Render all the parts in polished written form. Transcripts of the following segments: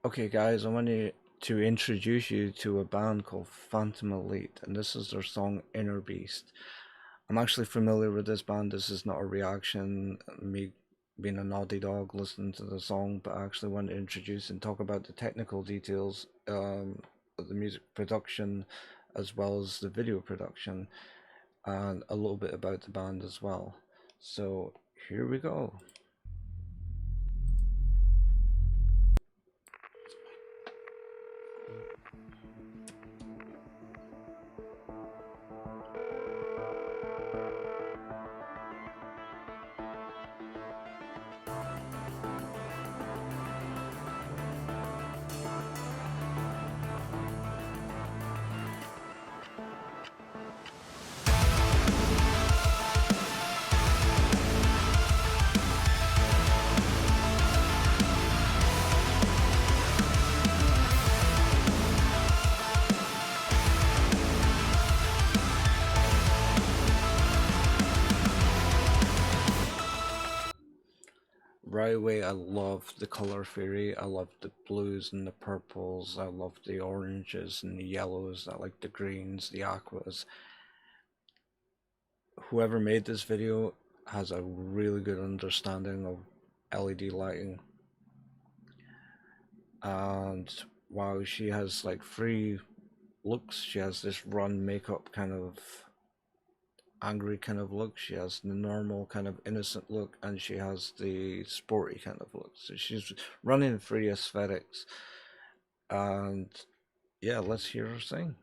Okay, guys, I wanted to introduce you to a band called Phantom Elite, and this is their song Inner Beast. I'm actually familiar with this band. This is not a reaction, me being a naughty dog listening to the song, but I actually want to introduce and talk about the technical details of the music production as well as the video production, and a little bit about the band as well. So, here we go. Right away, I love the color theory. I love the blues and the purples. I love the oranges and the yellows. I like the greens, the aquas. Whoever made this video has a really good understanding of LED lighting. And while she has like three looks, she has this run makeup kind of angry kind of look, she has the normal kind of innocent look, and she has the sporty kind of look. So she's running three aesthetics. And yeah, let's hear her sing.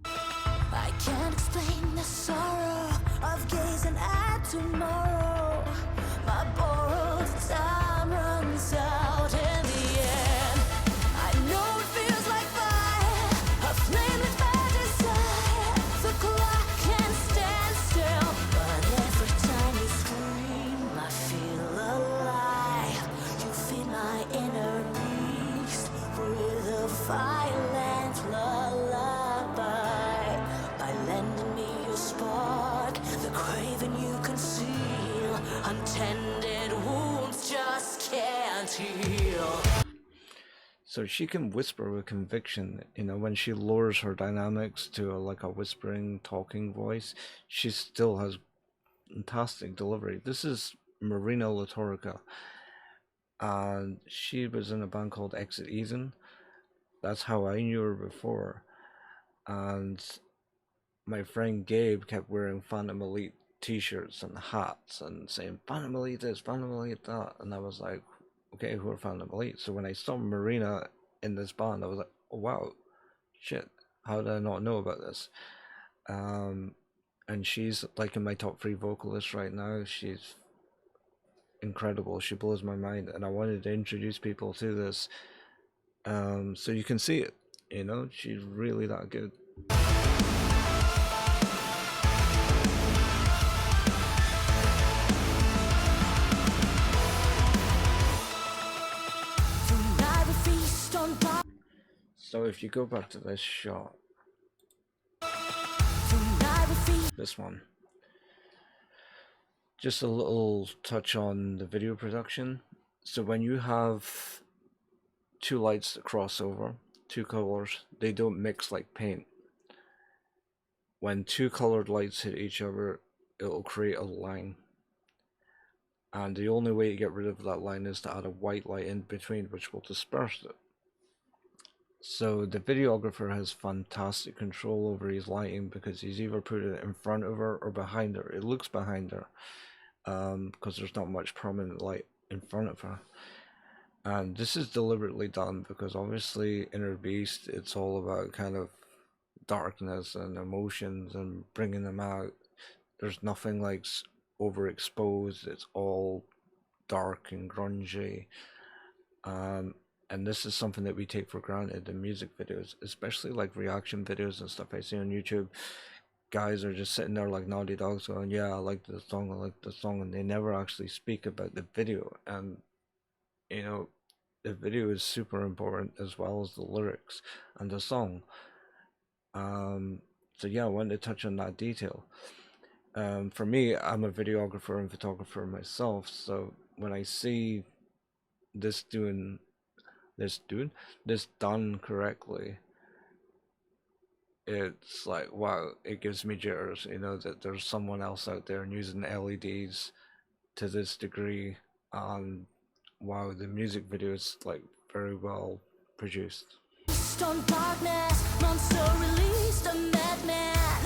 I can't explain the sorrow of gazing at tomorrow. My borrowed time runs out in the end. I know it feels like fire, a flame lit by desire. The clock can't stand still, but every time you scream, I feel alive. You feed my inner beast with a violent lullaby. By lending me your spark, the craving you conceal, untended wounds just can't heal. So she can whisper with conviction, when she lowers her dynamics to like a whispering, talking voice, she still has fantastic delivery. This is Marina Latorica, and she was in a band called Exit Eden. That's how I knew her before. And my friend Gabe kept wearing Phantom Elite t-shirts and hats and saying Phantom Elite this, Phantom Elite that, and I was like, okay, who are Phantom Elite? So when I saw Marina in this band, I was like, oh wow, shit, how did I not know about this? And she's like in my top three vocalists right now. She's incredible. She blows my mind, and I wanted to introduce people to this, so you can see it. She's really that good. So if you go back to this shot, this one, just a little touch on the video production. So when you have two lights that cross over, two colors, they don't mix like paint. When two colored lights hit each other, it'll create a line. And the only way to get rid of that line is to add a white light in between, which will disperse it. So the videographer has fantastic control over his lighting because he's either put it in front of her or behind her. It looks behind her because there's not much prominent light in front of her. And this is deliberately done because obviously Inner Beast, it's all about kind of darkness and emotions and bringing them out. There's nothing like overexposed. It's all dark and grungy. And this is something that we take for granted in music videos, especially like reaction videos and stuff I see on YouTube. Guys are just sitting there like naughty dogs going, yeah, I like the song, I like the song, and they never actually speak about the video. And the video is super important as well as the lyrics and the song. So yeah, I wanted to touch on that detail. For me, I'm a videographer and photographer myself, so when I see this doing this dude, this done correctly, it's like wow, it gives me jitters, that there's someone else out there and using LEDs to this degree, and wow, the music video is like very well produced. On darkness, monster released a madman.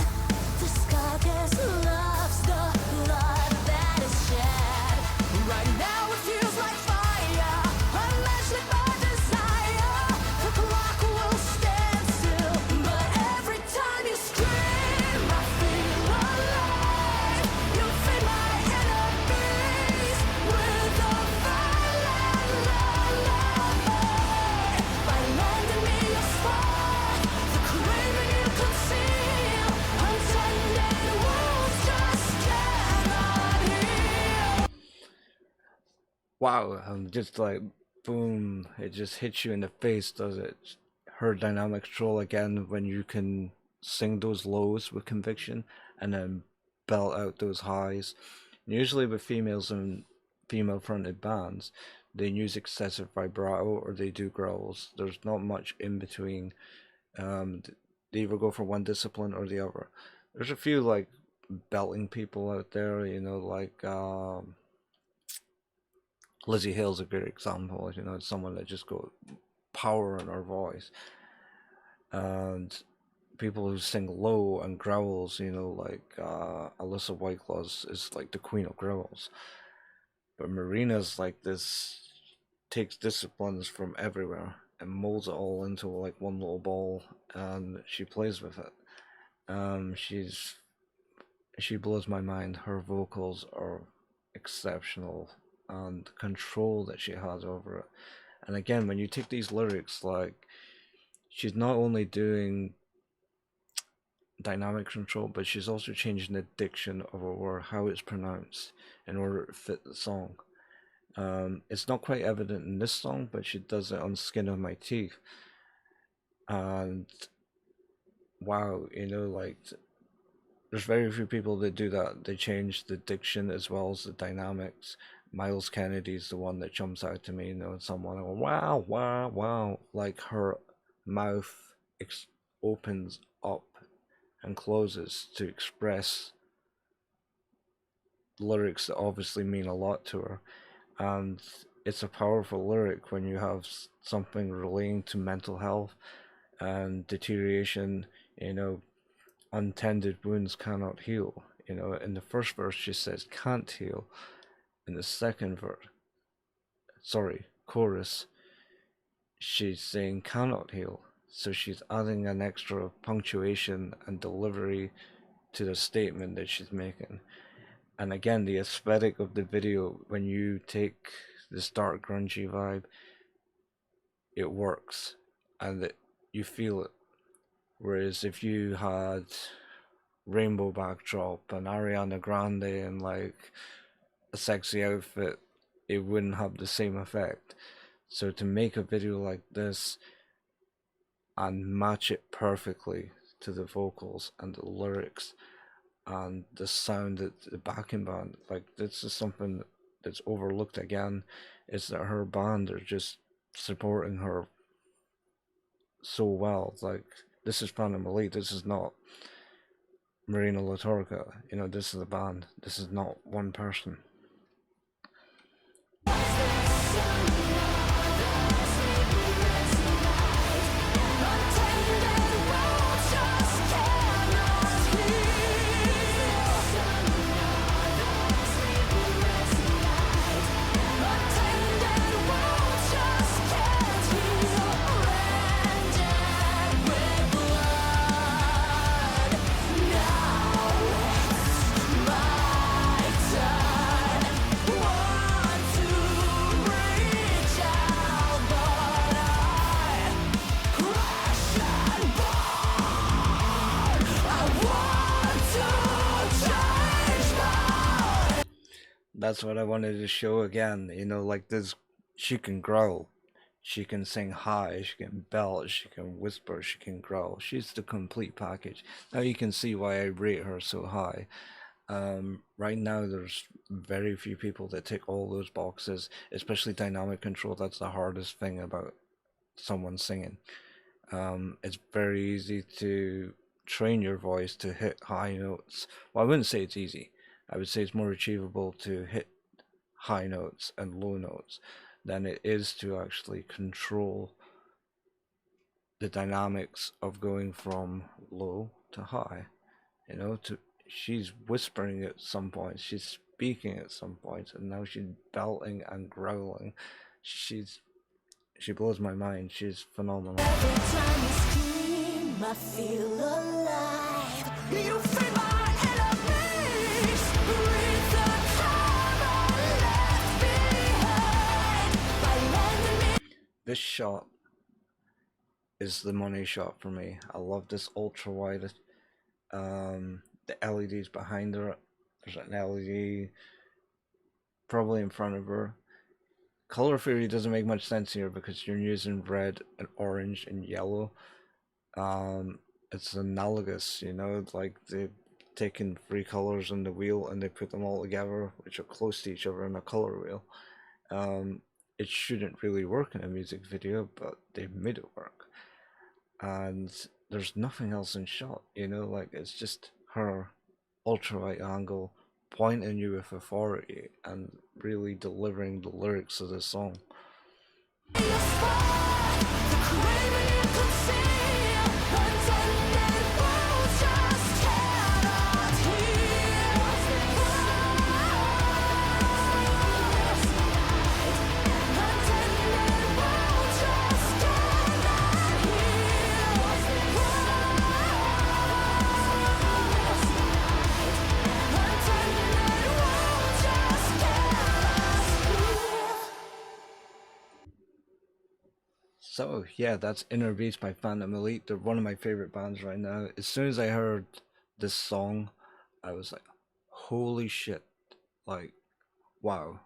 This carcass loves the blood that is shed. Right now it feels like fire, unleashed by desire. The clock will stand still, but every time you scream, I feel alive. You feed my inner beast with a violent lullaby. By lending me your spark, the craving you conceal, untended wounds just cannot heal. Wow, just like boom, it just hits you in the face, does it? Her dynamic control again when you can sing those lows with conviction and then belt out those highs. Usually with females and female fronted bands, they use excessive vibrato or they do growls. There's not much in between. They either go for one discipline or the other. There's a few like belting people out there, like Lizzie Hill's a good example. Someone that just got power in her voice, and people who sing low and growls. Like Alyssa Whiteclaws is like the queen of growls, but Marina's like this, takes disciplines from everywhere and molds it all into like one little ball, and she plays with it. She blows my mind. Her vocals are exceptional, and control that she has over it. And again, when you take these lyrics, like she's not only doing dynamic control, but she's also changing the diction of a word, how it's pronounced, in order to fit the song. It's not quite evident in this song, but she does it on Skin of My Teeth. And wow, like there's very few people that do that. They change the diction as well as the dynamics. Miles Kennedy's the one that jumps out to me, someone go, wow, wow, wow. Like her mouth opens up and closes to express lyrics that obviously mean a lot to her. And it's a powerful lyric when you have something relating to mental health and deterioration, untended wounds cannot heal. In the first verse she says can't heal. In the second chorus, she's saying cannot heal. So she's adding an extra punctuation and delivery to the statement that she's making. And again, the aesthetic of the video, when you take this dark grungy vibe, it works and you feel it. Whereas if you had rainbow backdrop and Ariana Grande and like a sexy outfit, it wouldn't have the same effect. So to make a video like this and match it perfectly to the vocals and the lyrics and the sound that the backing band, like this is something that's overlooked again, is that her band are just supporting her so well. Like this is Phantom Elite, this is not Marina Latorca, this is a band, this is not one person. That's what I wanted to show again. Like this, she can growl, she can sing high, she can belt, she can whisper, she can growl. She's the complete package. Now you can see why I rate her so high. Right now, there's very few people that tick all those boxes, especially dynamic control. That's the hardest thing about someone singing. It's very easy to train your voice to hit high notes. Well, I wouldn't say it's easy. I would say it's more achievable to hit high notes and low notes than it is to actually control the dynamics of going from low to high. You know, to she's whispering at some points, she's speaking at some points, and now she's belting and growling. She's she blows my mind. She's phenomenal. Every time you scream, I feel alive. You free my enemies with the karma left behind by lending me. This shot is the money shot for me. I love this ultra wide. The LEDs behind her. There's an LED probably in front of her. Color theory doesn't make much sense here because you're using red and orange and yellow. It's analogous, you know, like they've taken three colors on the wheel and they put them all together, which are close to each other in a color wheel. It shouldn't really work in a music video, but they made it work. And there's nothing else in shot, you know, like it's just her ultra right angle pointing you with authority and really delivering the lyrics of the song. So yeah, that's Inner Beast by Phantom Elite. They're one of my favorite bands right now. As soon as I heard this song, I was like, holy shit, like, wow,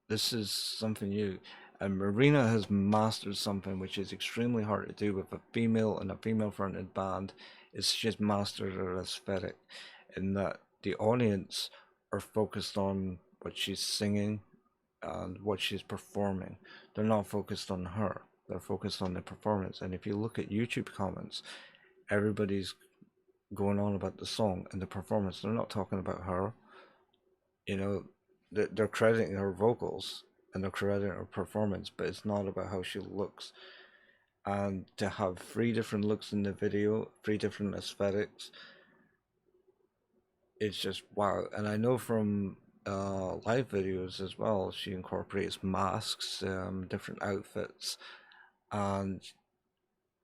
this is something new. And Marina has mastered something which is extremely hard to do with a female and a female fronted band. It's just mastered her aesthetic in that the audience are focused on what she's singing and what she's performing. They're not focused on her. They're focused on the performance. And if you look at YouTube comments, everybody's going on about the song and the performance. They're not talking about her. You know, they're crediting her vocals and they're crediting her performance, but it's not about how she looks. And to have three different looks in the video, three different aesthetics, it's just wow. And I know from live videos as well, she incorporates masks, different outfits, and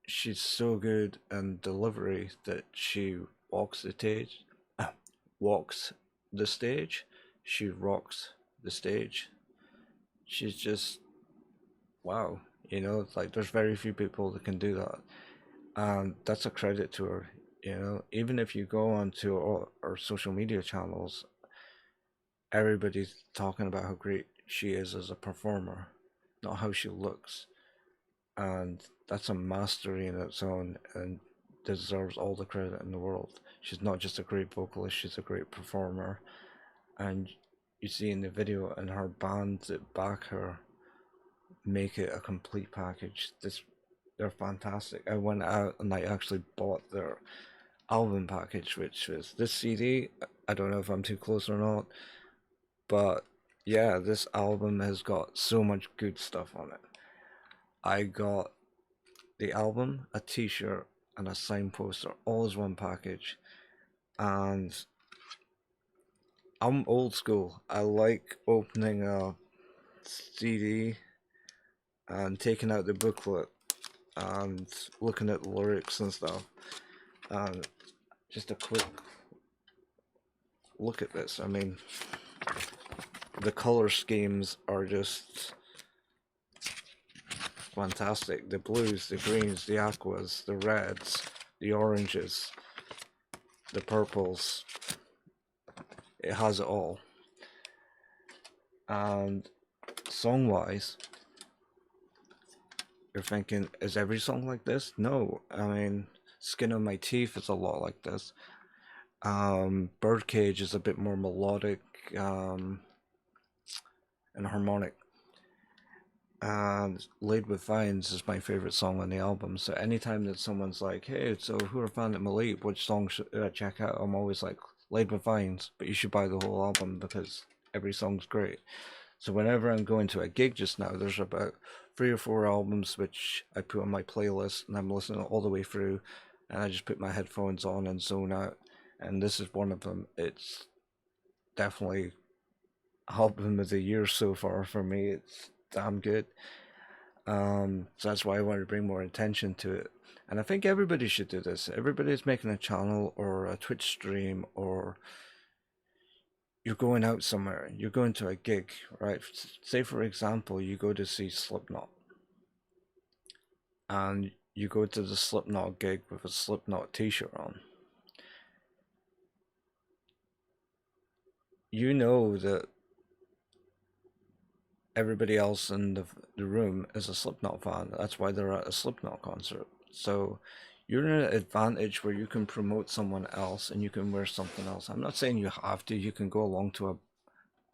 she's so good in delivery that she walks the stage, walks the stage, she rocks the stage. She's just wow, you know, it's like there's very few people that can do that, and that's a credit to her. You know, even if you go onto our social media channels, everybody's talking about how great she is as a performer, not how she looks. And that's a mastery in its own and deserves all the credit in the world. She's not just a great vocalist, she's a great performer. And you see in the video and her band that back her make it a complete package. They're fantastic. I went out and I actually bought their album package, which was this CD. I don't know if I'm too close or not, but yeah, this album has got so much good stuff on it. I got the album, a t-shirt, and a signed poster, all as one package. And I'm old school. I like opening a CD and taking out the booklet and looking at the lyrics and stuff. And just a quick look at this. I mean, the color schemes are just fantastic. The blues, the greens, the aquas, the reds, the oranges, the purples. It has it all. And song wise, you're thinking, is every song like this? No. I mean, Skin on My Teeth is a lot like this. Birdcage is a bit more melodic and harmonic. And Laid with Vines is my favorite song on the album. So anytime that someone's like, "Hey, so who are fan of Malik? Which song should I check out?" I'm always like, "Laid with Vines," but you should buy the whole album because every song's great. So whenever I'm going to a gig just now, there's about 3 or 4 albums which I put on my playlist and I'm listening all the way through, and I just put my headphones on and zone out. And this is one of them. It's definitely album of the year so far for me. It's damn good. So that's why I wanted to bring more attention to it. And I think everybody should do this. Everybody's making a channel or a Twitch stream, or you're going out somewhere, you're going to a gig, right? Say, for example, you go to see Slipknot, and you go to the Slipknot gig with a Slipknot t shirt on. You know that everybody else in the room is a Slipknot fan. That's why they're at a Slipknot concert. So you're in an advantage where you can promote someone else and you can wear something else. I'm not saying you have to. You can go along to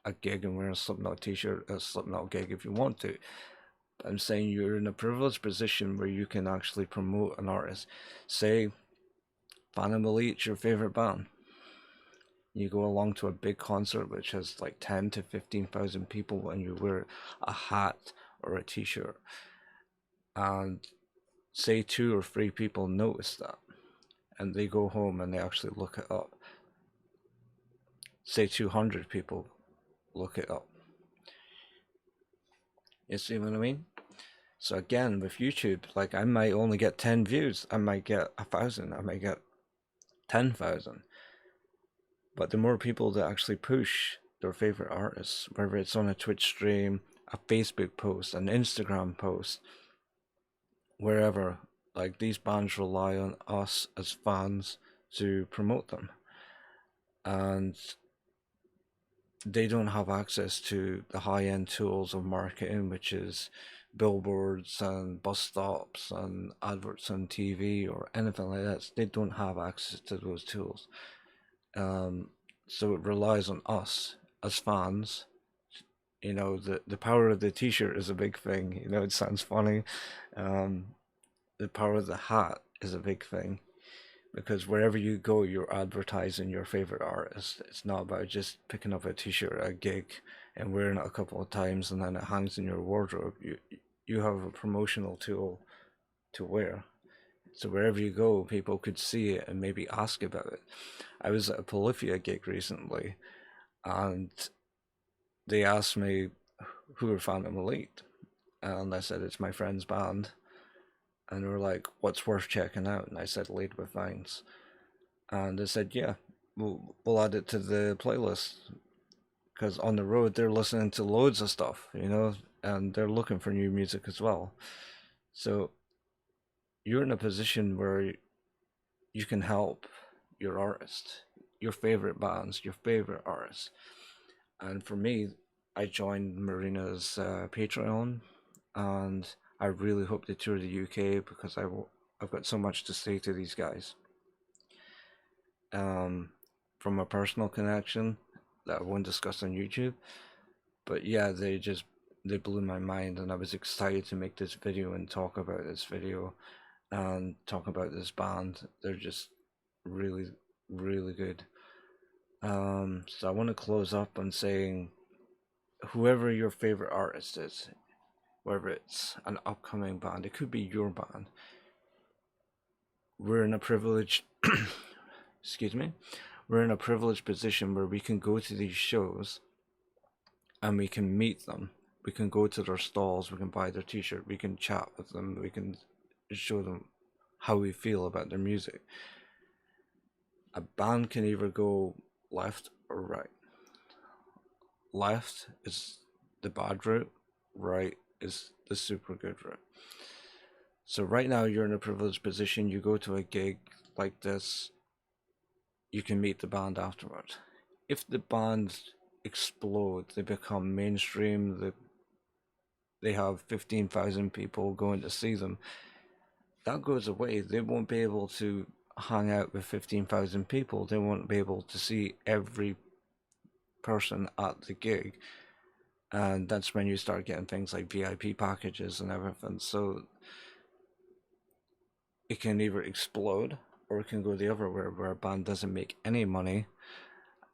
a gig and wear a Slipknot t-shirt, a Slipknot gig if you want to. But I'm saying you're in a privileged position where you can actually promote an artist. Say, Phantom Elite, your favorite band. You go along to a big concert which has like 10 to 15,000 people and you wear a hat or a t-shirt, and say 2 or 3 people notice that and they go home and they actually look it up. Say 200 people look it up. You see what I mean? So again, with YouTube, like I might only get 10 views, I might get 1,000, I might get 10,000. But the more people that actually push their favorite artists, whether it's on a Twitch stream, a Facebook post, an Instagram post, wherever, like these bands rely on us as fans to promote them. And they don't have access to the high-end tools of marketing, which is billboards and bus stops and adverts on TV or anything like that. They don't have access to those tools. So it relies on us as fans. You know, the power of the t-shirt is a big thing. You know, it sounds funny. The power of the hat is a big thing, because wherever you go, you're advertising your favorite artist. It's not about just picking up a t-shirt at a gig and wearing it a couple of times and then it hangs in your wardrobe. You have a promotional tool to wear. So wherever you go, people could see it and maybe ask about it. I was at a Polyphia gig recently, and they asked me who were Phantom Elite, and I said it's my friend's band, and they were like, "What's worth checking out?" And I said, "Laid with Vines," and they said, "Yeah, we'll add it to the playlist." Because on the road they're listening to loads of stuff, you know, and they're looking for new music as well. So you're in a position where you can help your artist, your favorite bands, your favorite artists. And for me, I joined Marina's Patreon, and I really hope they tour the UK because I've got so much to say to these guys. From a personal connection that I won't discuss on YouTube, but yeah, they blew my mind, and I was excited to make this video and talk about this video and talk about this band. They're just really, really good. So I want to close up on saying, whoever your favorite artist is, whether it's an upcoming band, it could be your band. We're in a privileged, excuse me, we're in a privileged position where we can go to these shows and we can meet them. We can go to their stalls, we can buy their t-shirt, we can chat with them, we can show them how we feel about their music. A band can either go left or right. Left is the bad route, right is the super good route. So right now you're in a privileged position, you go to a gig like this, you can meet the band afterward. If the band explode, they become mainstream, they have 15,000 people going to see them, that goes away. They won't be able to hang out with 15,000 people. They won't be able to see every person at the gig. and that's when you start getting things like VIP packages and everything. So it can either explode or it can go the other way, where a band doesn't make any money,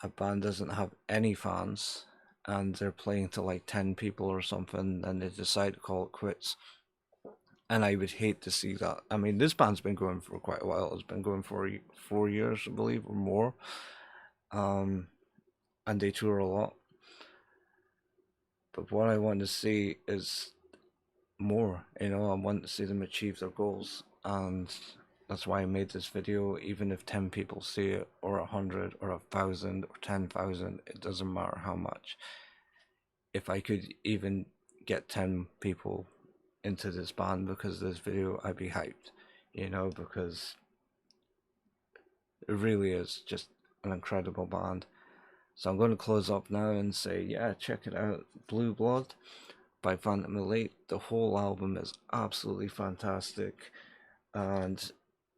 a band doesn't have any fans, and they're playing to like 10 people or something, and they decide to call it quits. And I would hate to see that. I mean, this band's been going for quite a while. It's been going for 4 years, I believe, or more. Um, and they tour a lot. But what I want to see is more. I want to see them achieve their goals, and that's why I made this video. Even if 10 people see it, or 100, or 1,000, or 10,000, it doesn't matter how much. If I could even get 10 people into this band because of this video, I'd be hyped, because it really is just an incredible band. So I'm going to close up now and say, yeah, check it out. Blue Blood by Phantom Elite. The whole album is absolutely fantastic. And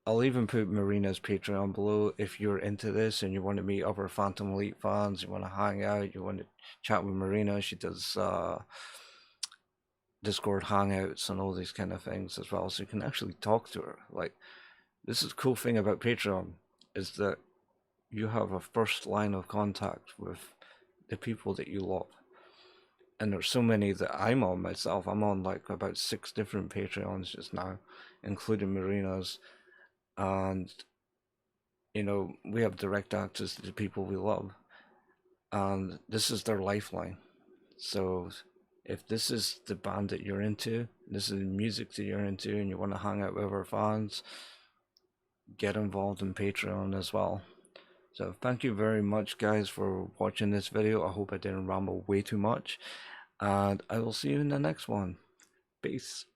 I'll even put Marina's Patreon below if you're into this and you want to meet other Phantom Elite fans, you want to hang out, you want to chat with Marina. She does Discord hangouts and all these kind of things as well, so you can actually talk to her. Like, this is the cool thing about Patreon, is that you have a first line of contact with the people that you love. And there's so many that I'm on myself. I'm on like about 6 different Patreons just now, including Marina's. And we have direct access to the people we love, and this is their lifeline. So if this is the band that you're into, this is the music that you're into, and you want to hang out with our fans, get involved in Patreon as well. So thank you very much, guys, for watching this video. I hope I didn't ramble way too much, and I will see you in the next one. Peace.